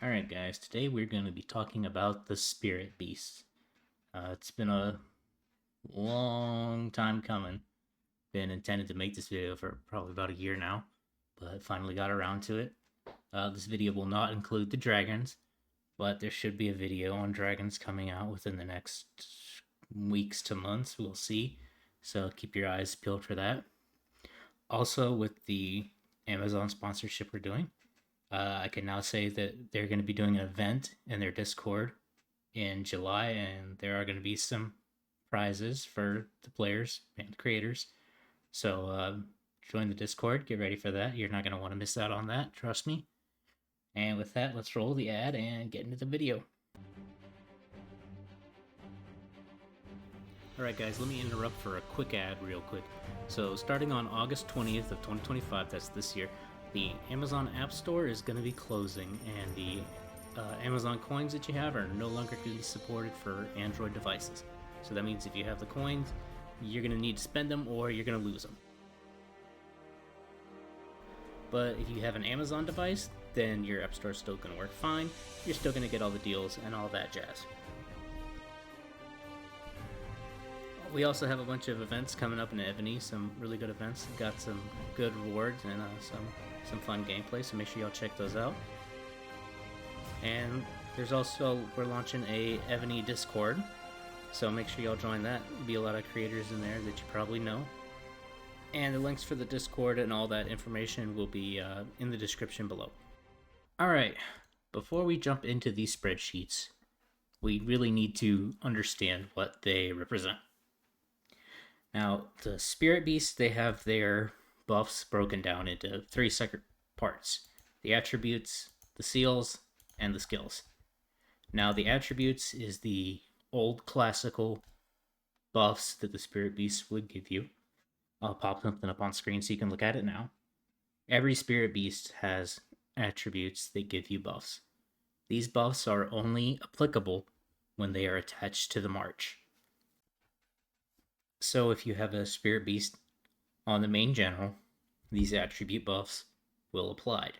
Alright guys, today we're going to be talking about the Spirit Beast. It's been a long time coming. Been intended to make this video for probably about a year now, but finally got around to it. This video will not include the dragons, but there should be a video on dragons coming out within the next weeks to months, we'll see. So keep your eyes peeled for that. Also, with the Amazon sponsorship we're doing, I can now say that they're going to be doing an event in their Discord in July, and there are going to be some prizes for the players and creators. So join the Discord, get ready for that. You're not going to want to miss out on that, trust me. And with that, let's roll the ad and get into the video. Alright guys, let me interrupt for a quick ad real quick. So starting on August 20th of 2025, that's this year, the Amazon App Store is going to be closing, and the Amazon coins that you have are no longer going to be supported for Android devices. So that means if you have the coins, you're going to need to spend them or you're going to lose them. But if you have an Amazon device, then your App Store is still going to work fine. You're still going to get all the deals and all that jazz. We also have a bunch of events coming up in Evony, some really good events. Got some good rewards and some fun gameplay, so make sure y'all check those out. And there's also, we're launching a Evony Discord, so make sure y'all join that. There'll be a lot of creators in there that you probably know. And the links for the Discord and all that information will be in the description below. Alright, before we jump into these spreadsheets, we really need to understand what they represent. Now, the Spirit Beasts, they have their buffs broken down into three separate parts: the attributes, the seals, and the skills. Now, the attributes is the old classical buffs that the Spirit Beasts would give you. I'll pop something up on screen so you can look at it now. Every Spirit Beast has attributes that give you buffs. These buffs are only applicable when they are attached to the march. So if you have a Spirit Beast on the main general, these attribute buffs will apply.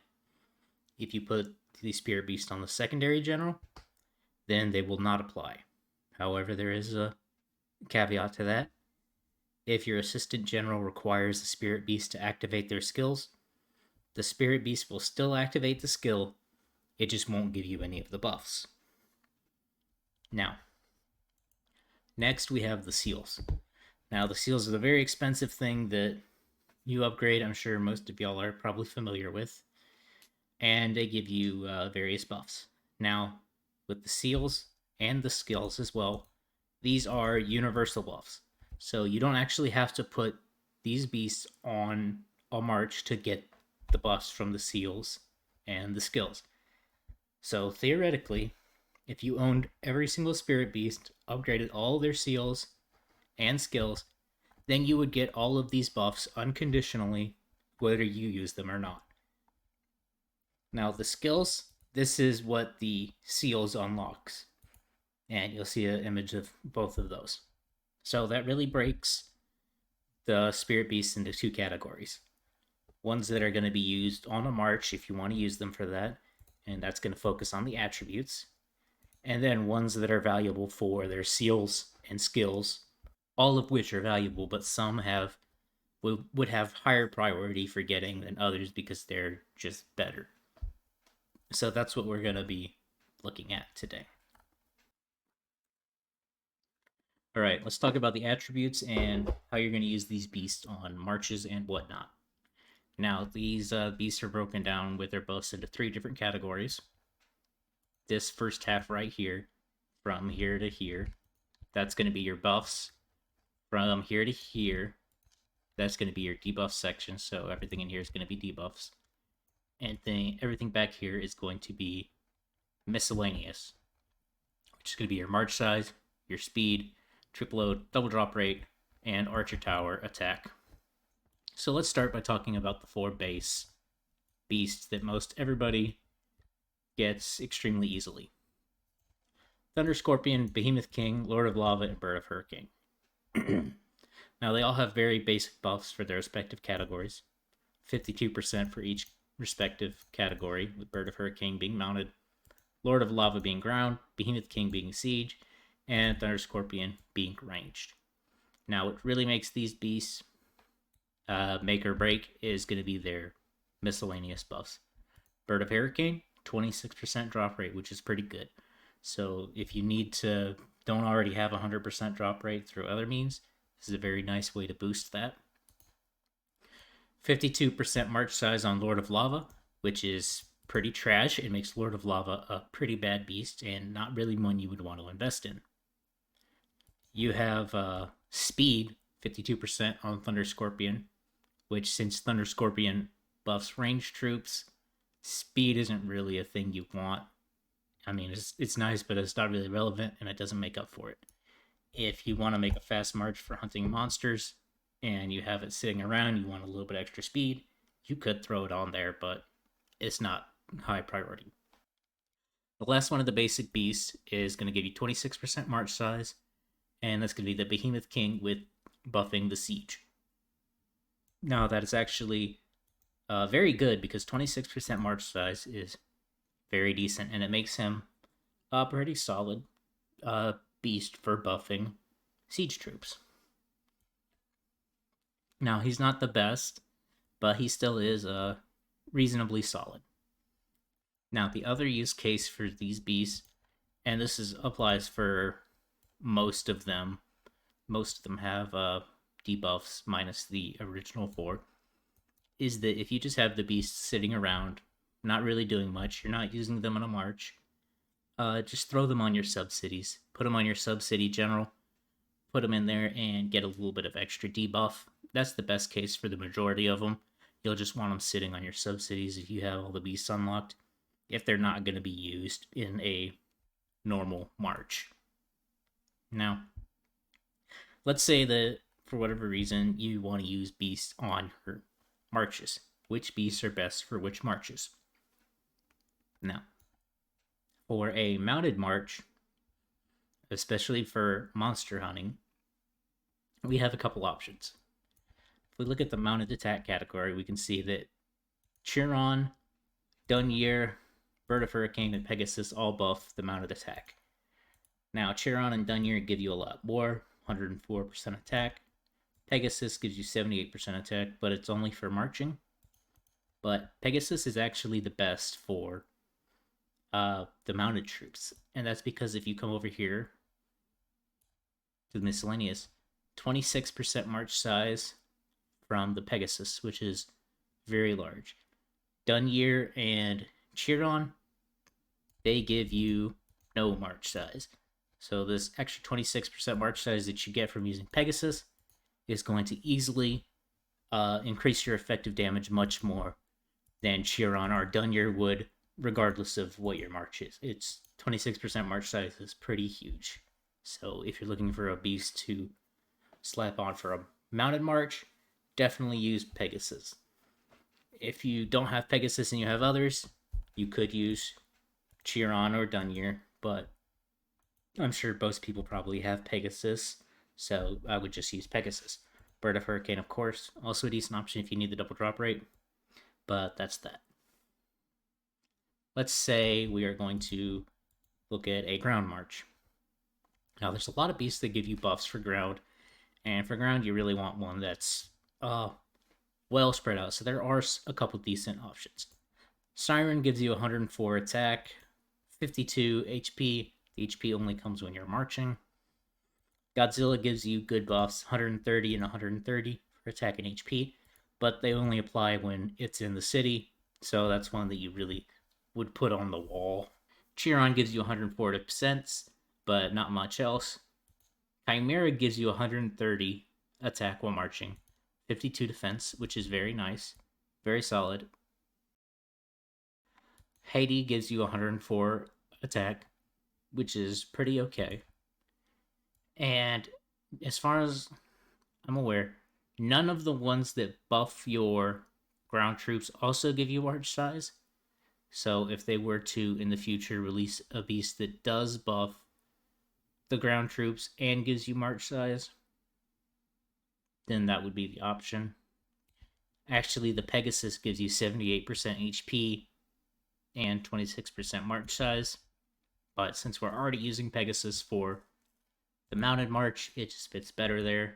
If you put the Spirit Beast on the secondary general, then they will not apply. However, there is a caveat to that. If your assistant general requires the Spirit Beast to activate their skills, the Spirit Beast will still activate the skill, it just won't give you any of the buffs. Now, next we have the seals. Now, the seals are a very expensive thing that you upgrade. I'm sure most of y'all are probably familiar with. And they give you various buffs. Now, with the seals and the skills as well, these are universal buffs. So you don't actually have to put these beasts on a march to get the buffs from the seals and the skills. So theoretically, if you owned every single Spirit Beast, upgraded all their seals and skills, then you would get all of these buffs unconditionally, whether you use them or not. Now, the skills, this is what the seals unlocks. And you'll see an image of both of those. So that really breaks the Spirit Beasts into two categories. Ones that are going to be used on a march if you want to use them for that, and that's going to focus on the attributes. And then ones that are valuable for their seals and skills, all of which are valuable, but some would have higher priority for getting than others because they're just better. So that's what we're going to be looking at today. All right, let's talk about the attributes and how you're going to use these beasts on marches and whatnot. Now, these beasts are broken down with their buffs into three different categories. This first half right here, from here to here, that's going to be your buffs. From here to here, that's going to be your debuff section, so everything in here is going to be debuffs. And then everything back here is going to be miscellaneous, which is going to be your march size, your speed, trip load, double drop rate, and archer tower attack. So let's start by talking about the four base beasts that most everybody gets extremely easily: Thunder Scorpion, Behemoth King, Lord of Lava, and Bird of Hurricane. Now, they all have very basic buffs for their respective categories. 52% for each respective category, with Bird of Hurricane being mounted Lord of Lava being ground, Behemoth King being siege, and Thunder Scorpion being ranged. Now, what really makes these beasts make or break is going to be their miscellaneous buffs. Bird of Hurricane, 26% drop rate, which is pretty good. So if you don't already have 100% drop rate through other means, this is a very nice way to boost that. 52% march size on Lord of Lava, which is pretty trash. It makes Lord of Lava a pretty bad beast and not really one you would want to invest in. You have speed, 52% on Thunder Scorpion, which since Thunder Scorpion buffs ranged troops, speed isn't really a thing you want. I mean, it's nice, but it's not really relevant, and it doesn't make up for it. If you want to make a fast march for hunting monsters, and you have it sitting around, you want a little bit extra speed, you could throw it on there, but it's not high priority. The last one of the basic beasts is going to give you 26% march size, and that's going to be the Behemoth King with buffing the siege. Now, that is actually very good because 26% march size is very decent, and it makes him a pretty solid beast for buffing siege troops. Now, he's not the best, but he still is reasonably solid. Now, the other use case for these beasts, and applies for most of them have debuffs minus the original 4, is that if you just have the beasts sitting around, not really doing much, you're not using them on a march, just throw them on your sub-cities. Put them on your sub-city general, put them in there, and get a little bit of extra debuff. That's the best case for the majority of them. You'll just want them sitting on your sub-cities if you have all the beasts unlocked, if they're not going to be used in a normal march. Now, let's say that for whatever reason you want to use beasts on your marches. Which beasts are best for which marches? Now, for a mounted march, especially for monster hunting, we have a couple options. If we look at the mounted attack category, we can see that Chiron, Dunyear, Bird of Hurricane, and Pegasus all buff the mounted attack. Now, Chiron and Dunyear give you a lot more, 104% attack. Pegasus gives you 78% attack, but it's only for marching. But Pegasus is actually the best for the mounted troops. And that's because if you come over here to the miscellaneous, 26% march size from the Pegasus, which is very large. Dunyear and Chiron, they give you no march size. So this extra 26% march size that you get from using Pegasus is going to easily increase your effective damage much more than Chiron or Dunyear would, regardless of what your march is. It's 26% march size is pretty huge. So if you're looking for a beast to slap on for a mounted march, definitely use Pegasus. If you don't have Pegasus and you have others, you could use Chiron or Dunyear, but I'm sure most people probably have Pegasus, so I would just use Pegasus. Bird of Hurricane, of course, also a decent option if you need the double drop rate, but that's that. Let's say we are going to look at a ground march. Now, there's a lot of beasts that give you buffs for ground, and for ground, you really want one that's well spread out, so there are a couple decent options. Siren gives you 104 attack, 52 HP. The HP only comes when you're marching. Godzilla gives you good buffs, 130 and 130 for attack and HP, but they only apply when it's in the city, so that's one that you really would put on the wall. Chiron gives you 104%, but not much else. Chimera gives you 130 attack while marching, 52 defense, which is very nice, very solid. Haiti gives you 104 attack, which is pretty okay. And as far as I'm aware, none of the ones that buff your ground troops also give you march size. So if they were to, in the future, release a beast that does buff the ground troops and gives you march size, then that would be the option. Actually, the Pegasus gives you 78% HP and 26% march size. But since we're already using Pegasus for the mounted march, it just fits better there.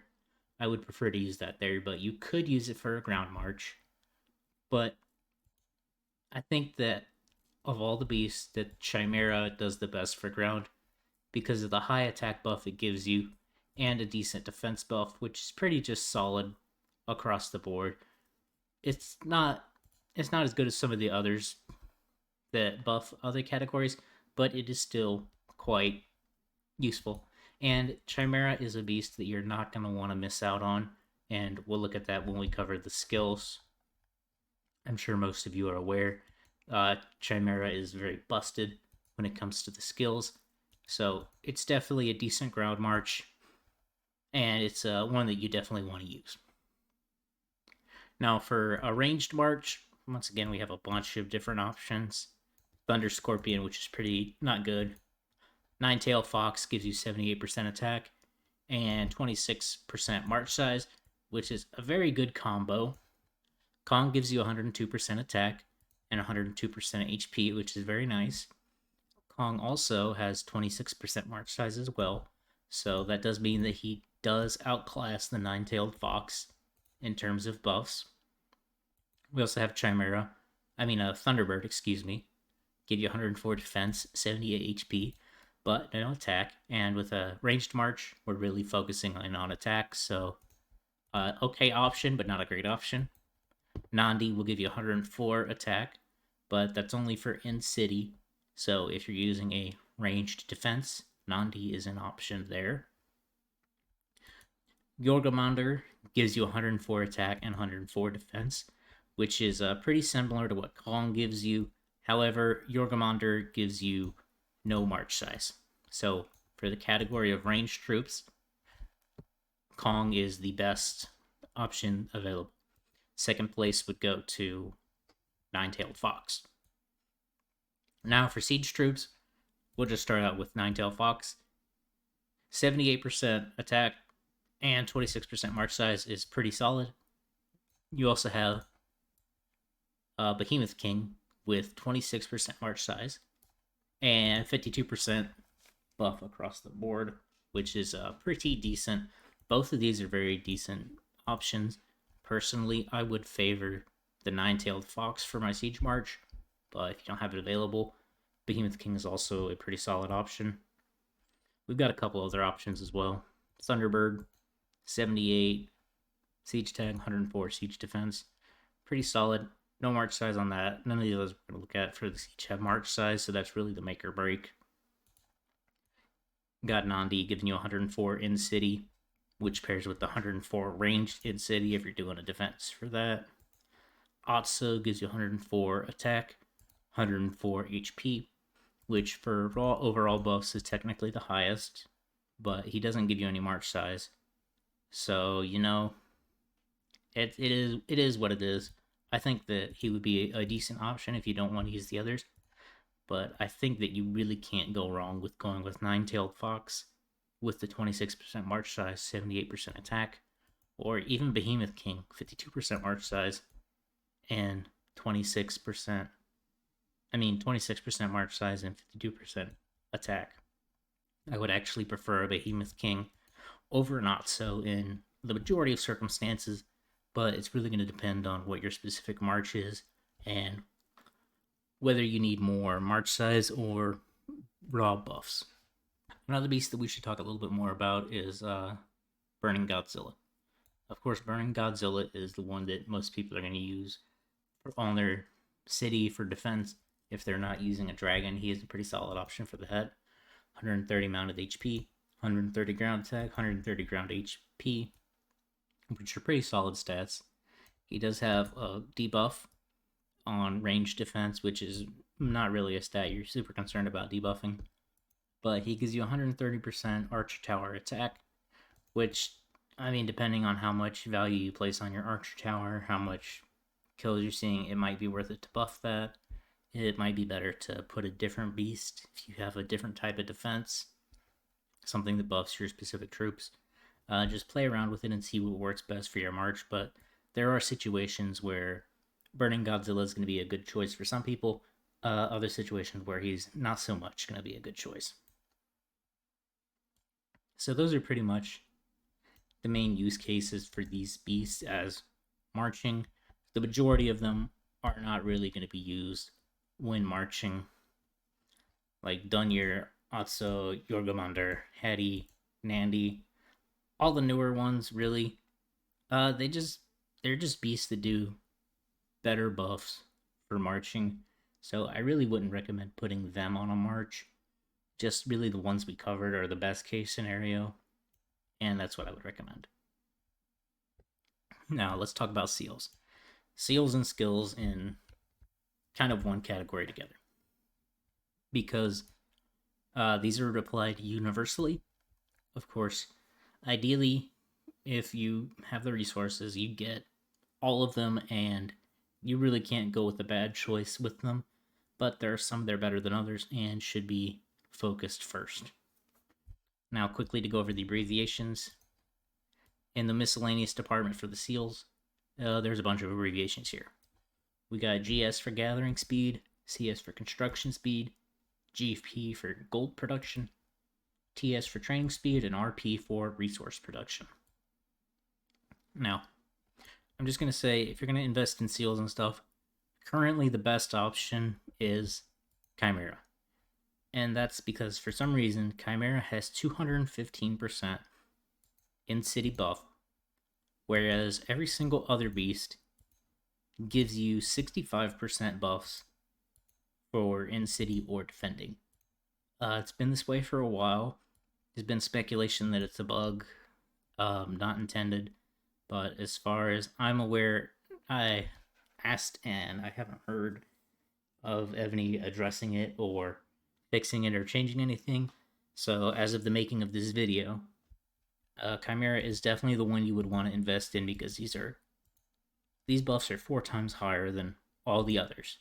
I would prefer to use that there, but you could use it for a ground march. But I think that of all the beasts, that Chimera does the best for ground because of the high attack buff it gives you and a decent defense buff, which is pretty just solid across the board. It's not as good as some of the others that buff other categories, but it is still quite useful. And Chimera is a beast that you're not going to want to miss out on, and we'll look at that when we cover the skills. I'm sure most of you are aware. Chimera is very busted when it comes to the skills, so it's definitely a decent ground march, and it's one that you definitely want to use. Now, for a ranged march, once again, we have a bunch of different options. Thunder Scorpion, which is pretty not good. Nine-Tail Fox gives you 78% attack and 26% march size, which is a very good combo. Kong gives you 102% attack and 102% HP, which is very nice. Kong also has 26% march size as well, so that does mean that he does outclass the Nine-Tailed Fox in terms of buffs. We also have Thunderbird, give you 104 defense, 78 HP, but no attack. And with a ranged march, we're really focusing on attack, so okay option, but not a great option. Nandi will give you 104 attack, but that's only for in-city, so if you're using a ranged defense, Nandi is an option there. Jorgamander gives you 104 attack and 104 defense, which is pretty similar to what Kong gives you. However, Jorgamander gives you no march size. So for the category of ranged troops, Kong is the best option available. Second place would go to Nine-Tailed Fox. Now for siege troops, we'll just start out with Nine-Tailed Fox. 78% attack and 26% march size is pretty solid. You also have Behemoth King with 26% march size and 52% buff across the board, which is pretty decent. Both of these are very decent options. Personally, I would favor the Nine-Tailed Fox for my siege march, but if you don't have it available, Behemoth King is also a pretty solid option. We've got a couple other options as well. Thunderbird, 78 siege tag, 104 siege defense. Pretty solid. No march size on that. None of the others we're going to look at for the siege have march size, so that's really the make or break. Got Nandi giving you 104 in city, which pairs with the 104 ranged in city if you're doing a defense for that. Otso gives you 104 attack, 104 HP, which for raw overall buffs is technically the highest, but he doesn't give you any march size. So, it is what it is. I think that he would be a decent option if you don't want to use the others, but I think that you really can't go wrong with going with Nine-Tailed Fox with the 26% march size, 78% attack, or even Behemoth King, 52% march size, and 26% march size and 52% attack. I would actually prefer a Behemoth King over an Otso in the majority of circumstances, but it's really going to depend on what your specific march is and whether you need more march size or raw buffs. Another beast that we should talk a little bit more about is Burning Godzilla. Of course, Burning Godzilla is the one that most people are going to use on their city for defense. If they're not using a dragon, he is a pretty solid option for that. 130 mounted HP, 130 ground attack, 130 ground HP, which are pretty solid stats. He does have a debuff on ranged defense, which is not really a stat you're super concerned about debuffing. But he gives you 130% Archer Tower attack, which, depending on how much value you place on your Archer Tower, how much kills you're seeing, it might be worth it to buff that. It might be better to put a different beast if you have a different type of defense, something that buffs your specific troops. Just play around with it and see what works best for your march, but there are situations where Burning Godzilla is going to be a good choice for some people, other situations where he's not so much going to be a good choice. So those are pretty much the main use cases for these beasts as marching. The majority of them are not really going to be used when marching, like Dunyer, Otso, Jorgamander, Hetty, Nandy, all the newer ones really. They're just beasts that do better buffs for marching. So I really wouldn't recommend putting them on a march. Just really the ones we covered are the best case scenario, and that's what I would recommend. Now let's talk about seals. Seals and skills in kind of one category together because these are applied universally. Of course, ideally, if you have the resources, you get all of them, and you really can't go with a bad choice with them. But there are some that are better than others and should be focused first. Now, quickly to go over the abbreviations. In the miscellaneous department for the seals, there's a bunch of abbreviations here. We got GS for gathering speed, CS for construction speed, GP for gold production, TS for training speed, and RP for resource production. Now, I'm just going to say, if you're going to invest in seals and stuff, currently the best option is Chimera. And that's because for some reason, Chimera has 215% in-city buff, whereas every single other beast gives you 65% buffs for in-city or defending. It's been this way for a while. There's been speculation that it's a bug, not intended. But as far as I'm aware, I asked and I haven't heard of Evony addressing it or fixing it or changing anything. So as of the making of this video, Chimera is definitely the one you would want to invest in because these buffs are 4 times higher than all the others.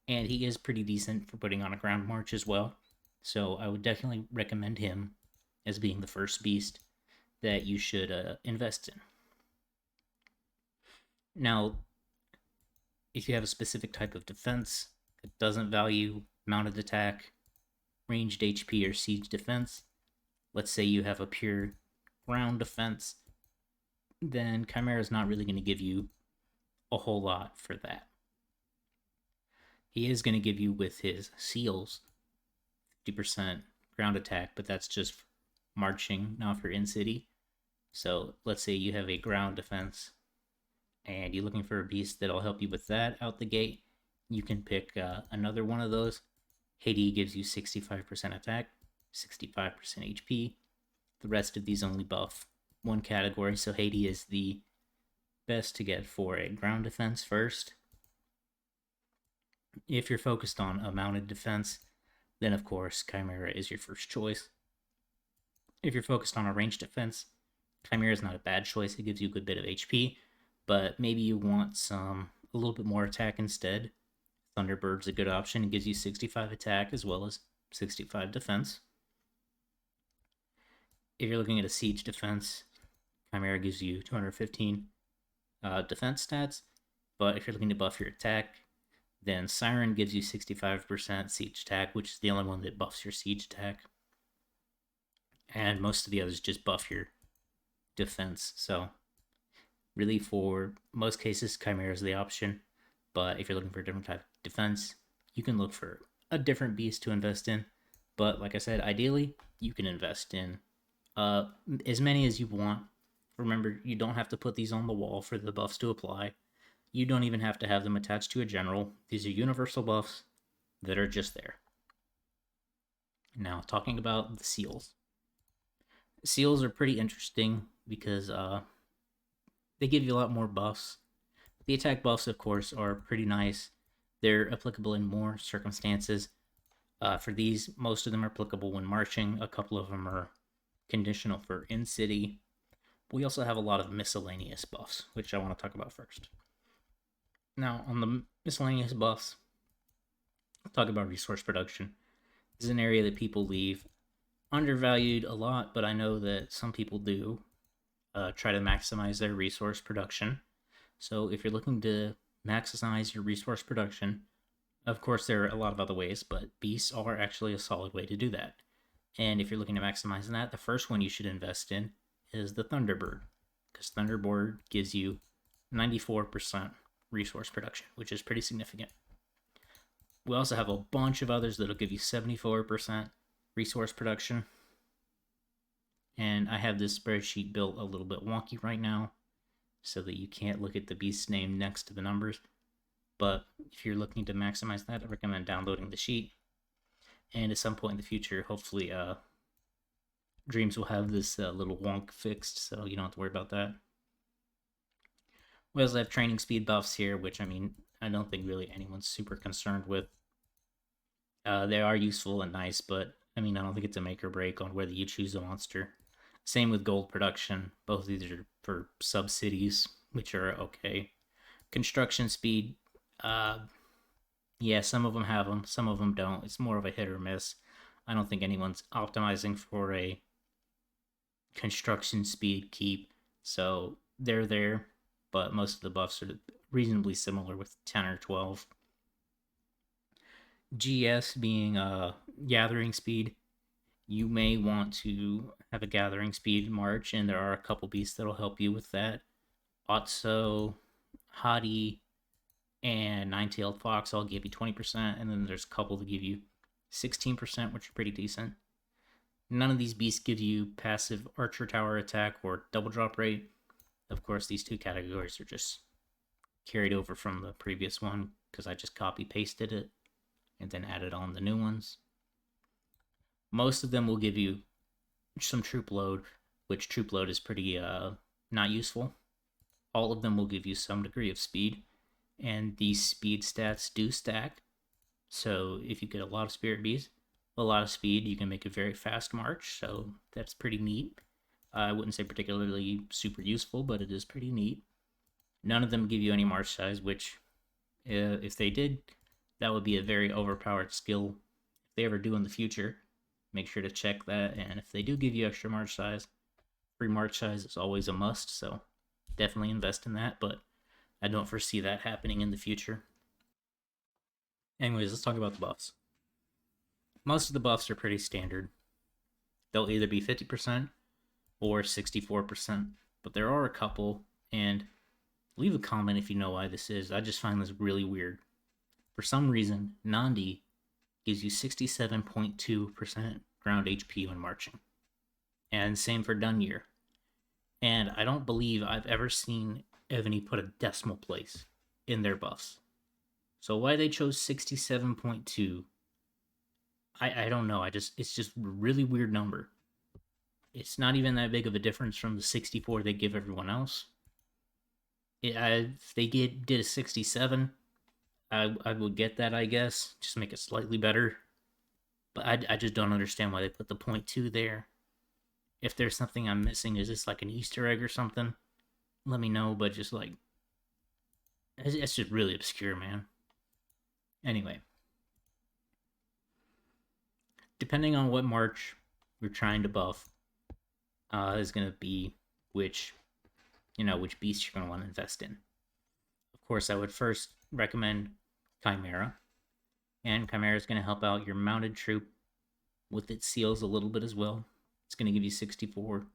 And he is pretty decent for putting on a ground march as well. So I would definitely recommend him as being the first beast that you should invest in. Now, if you have a specific type of defense that doesn't value mounted attack, ranged HP, or siege defense, let's say you have a pure ground defense, then Chimera is not really going to give you a whole lot for that. He is going to give you with his seals 50% ground attack, but that's just marching, not for in-city. So let's say you have a ground defense and you're looking for a beast that'll help you with that out the gate. You can pick another one of those. Haiti gives you 65% attack, 65% HP. The rest of these only buff one category, so Haiti is the best to get for a ground defense first. If you're focused on a mounted defense, then of course Chimera is your first choice. If you're focused on a ranged defense, Chimera is not a bad choice. It gives you a good bit of HP, but maybe you want a little bit more attack instead. Thunderbird's a good option. It gives you 65 attack as well as 65 defense. If you're looking at a siege defense, Chimera gives you 215 defense stats, but if you're looking to buff your attack, then Siren gives you 65% siege attack, which is the only one that buffs your siege attack. And most of the others just buff your defense. So really, for most cases, Chimera is the option. But if you're looking for a different type of defense, you can look for a different beast to invest in. But like I said, ideally, you can invest in as many as you want. Remember, you don't have to put these on the wall for the buffs to apply. You don't even have to have them attached to a general. These are universal buffs that are just there. Now, talking about the seals. Seals are pretty interesting because they give you a lot more buffs. The attack buffs, of course, are pretty nice. They're applicable in more circumstances. For these, most of them are applicable when marching. A couple of them are conditional for in-city. We also have a lot of miscellaneous buffs, which I want to talk about first. Now, on the miscellaneous buffs, I'll talk about resource production. This is an area that people leave undervalued a lot, but I know that some people do try to maximize their resource production. So if you're looking to maximize your resource production, Of course, there are a lot of other ways, but beasts are actually a solid way to do that. And if you're looking to maximize that, the first one you should invest in is the Thunderbird, because Thunderbird gives you 94% resource production, which is pretty significant. We also have a bunch of others that'll give you 74% resource production. And I have this spreadsheet built a little bit wonky right now so that you can't look at the beast's name next to the numbers. But if you're looking to maximize that, I recommend downloading the sheet. And at some point in the future, hopefully, Dreams will have this little wonk fixed, so you don't have to worry about that. We also have training speed buffs here, which I don't think really anyone's super concerned with. They are useful and nice, but I don't think it's a make or break on whether you choose a monster. Same with gold production. Both of these are for sub cities, which are okay. Construction speed, yeah, some of them have them, some of them don't. It's more of a hit or miss. I don't think anyone's optimizing for a construction speed keep, so they're there, but most of the buffs are reasonably similar with 10 or 12. GS being gathering speed, you may want to have a gathering speed march, and there are a couple beasts that'll help you with that. Otso, Hadi, and Nine-Tailed Fox all give you 20%, and then there's a couple that give you 16%, which are pretty decent. None of these beasts give you passive archer tower attack or double drop rate. Of course, these two categories are just carried over from the previous one because I just copy pasted it and then added on the new ones. Most of them will give you some troop load, which troop load is pretty not useful. All of them will give you some degree of speed, and these speed stats do stack. So if you get a lot of spirit beasts, a lot of speed, you can make a very fast march, so that's pretty neat. I wouldn't say particularly super useful, but it is pretty neat. None of them give you any march size, which, if they did, that would be a very overpowered skill. If they ever do in the future, make sure to check that, and if they do give you extra march size, free march size is always a must, so definitely invest in that, but I don't foresee that happening in the future. Anyways, let's talk about the buffs. Most of the buffs are pretty standard. They'll either be 50% or 64%, but there are a couple, and leave a comment if you know why this is. I just find this really weird. For some reason, Nandi gives you 67.2% ground HP when marching, and same for Dunyear. And I don't believe I've ever seen Evony put a decimal place in their buffs. So why they chose 67.2, I don't know. It's just a really weird number. It's not even that big of a difference from the 64 they give everyone else. If they did a 67, I would get that, I guess. Just make it slightly better. But I just don't understand why they put the 0.2 there. If there's something I'm missing, is this like an Easter egg or something? Let me know, but just like, it's just really obscure, man. Anyway, depending on what march you're trying to buff, is going to be which beast you're going to want to invest in. Of course, I would first recommend Chimera, and Chimera is going to help out your mounted troop with its seals a little bit as well. It's going to give you 64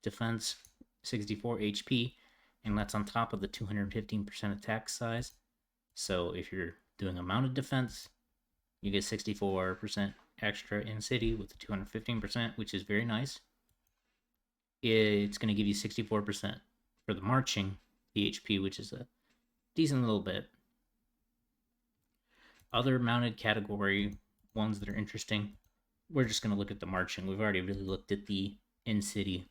defense, 64 HP, and that's on top of the 215% attack size. So if you're doing a mounted defense, you get 64% extra in city with the 215%, which is very nice. It's going to give you 64% for the marching, the HP, which is a decent little bit. Other mounted category ones that are interesting, we're just going to look at the marching. We've already really looked at the in-city.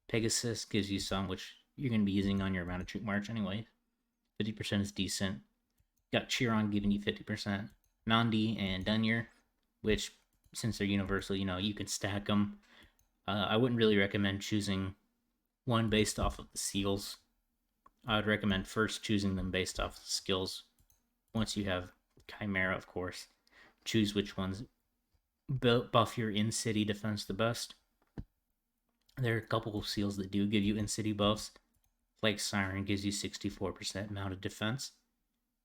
Pegasus gives you some, which you're going to be using on your mounted troop march anyway. 50% is decent. Got Chiron giving you 50%. Nandi and Dunyer, which, since they're universal, you can stack them. I wouldn't really recommend choosing one based off of the seals. I would recommend first choosing them based off the skills. Once you have Chimera, of course, choose which ones buff your in-city defense the best. There are a couple of seals that do give you in-city buffs. Like Siren gives you 64% mounted defense,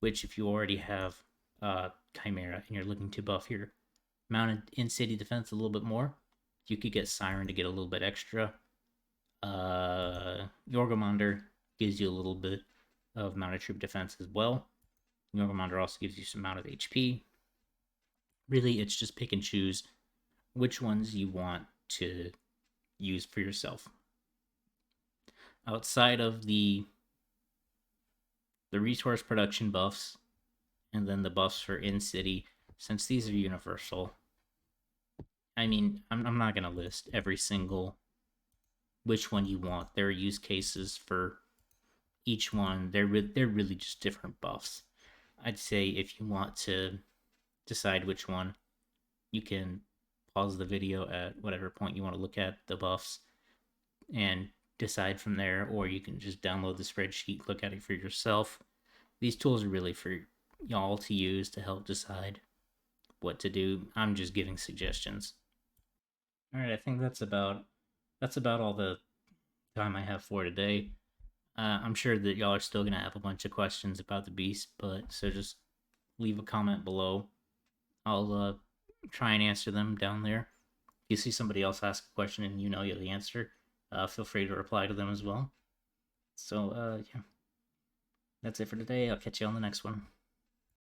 which if you already have Chimera and you're looking to buff your mounted in-city defense a little bit more, you could get Siren to get a little bit extra. Yorgomander gives you a little bit of mounted troop defense as well. Yorgomander also gives you some amount of HP. Really, it's just pick and choose which ones you want to use for yourself. Outside of the resource production buffs and then the buffs for in-city, since these are universal, I mean, I'm not going to list every single which one you want. There are use cases for each one. They're really just different buffs. I'd say if you want to decide which one, you can pause the video at whatever point you want to look at the buffs and decide from there, or you can just download the spreadsheet, look at it for yourself. These tools are really for y'all to use to help decide what to do. I'm just giving suggestions. All right, I think that's about all the time I have for today. I'm sure that y'all are still gonna have a bunch of questions about the beast, but so just leave a comment below. I'll try and answer them down there. If you see somebody else ask a question and you know the answer, feel free to reply to them as well. So yeah, that's it for today. I'll catch you on the next one.